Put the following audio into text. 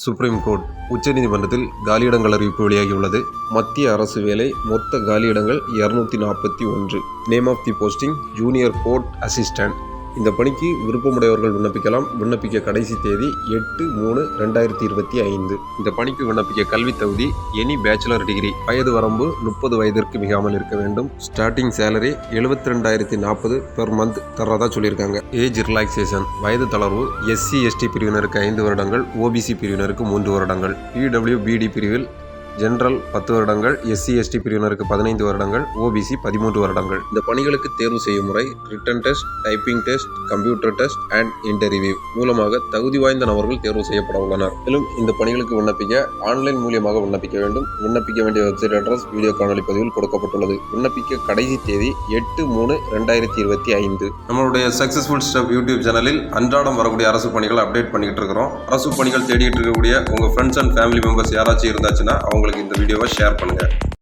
Supreme court உச்சநீதிமன்றத்தில் காலியிடங்கள் அறிவிப்பு வெளியாகியுள்ளது. மத்திய அரசு வேலை மொத்த காலியிடங்கள் 241. Name of the posting junior court assistant. இந்த பணிக்கு விருப்பமுடையவர்கள் விண்ணப்பிக்கலாம். விண்ணப்பிக்க கடைசி தேதி 8/3/2025. இந்த பணிக்கு விண்ணப்பிக்க கல்வி தகுதி எனி பேச்சுலர் டிகிரி. வயது வரம்பு 30 வயதிற்கு மிகாமல் இருக்க வேண்டும். ஸ்டார்டிங் சேலரி 72,040 பெர் மந்த் தர்றதா சொல்லியிருக்காங்க. ஏஜ் ரிலாக்ஸேஷன் வயது தளர்வு SC/ST பிரிவினருக்கு 5 வருடங்கள், OBC பிரிவினருக்கு 3 வருடங்கள், PWBD பிரிவில் ஜெனரல் 10 வருடங்கள், SC/ST பிரிவினருக்கு 15 வருடங்கள், OBC 13 வருடங்கள். இந்த பணிகளுக்கு தேர்வு செய்யும் முறை written test, typing test, computer test and interview மூலமாக தகுதி வாய்ந்த நபர்கள் தேர்வு செய்யப்பட உள்ளனர். மேலும் இந்த பணிகளுக்கு விண்ணப்பிக்க ஆன்லைன் மூலியமாக விண்ணப்பிக்க வேண்டும். விண்ணப்பிக்க வேண்டிய வெப்சைட் அட்ரஸ் வீடியோ காணொலி பதிவில் கொடுக்கப்பட்டுள்ளது. விண்ணப்பிக்க கடைசி தேதி 8/3/2025. நம்மளுடைய சக்சஸ்ஃபுல் ஸ்டெப் யூடியூப் சேனலில் அன்றாடம் வரக்கூடிய அரசு பணிகளை அப்டேட் பண்ணிக்கிட்டு இருக்கிறோம். அரசு பணிகள் தேடிட்டு இருக்கக்கூடிய உங்க ஃப்ரெண்ட்ஸ் அண்ட் ஃபேமிலி மெம்பர்ஸ் யாராச்சும் இருந்தாச்சுன்னா அவங்களுக்கு இந்த வீடியோவை ஷேர் பண்ணுங்க.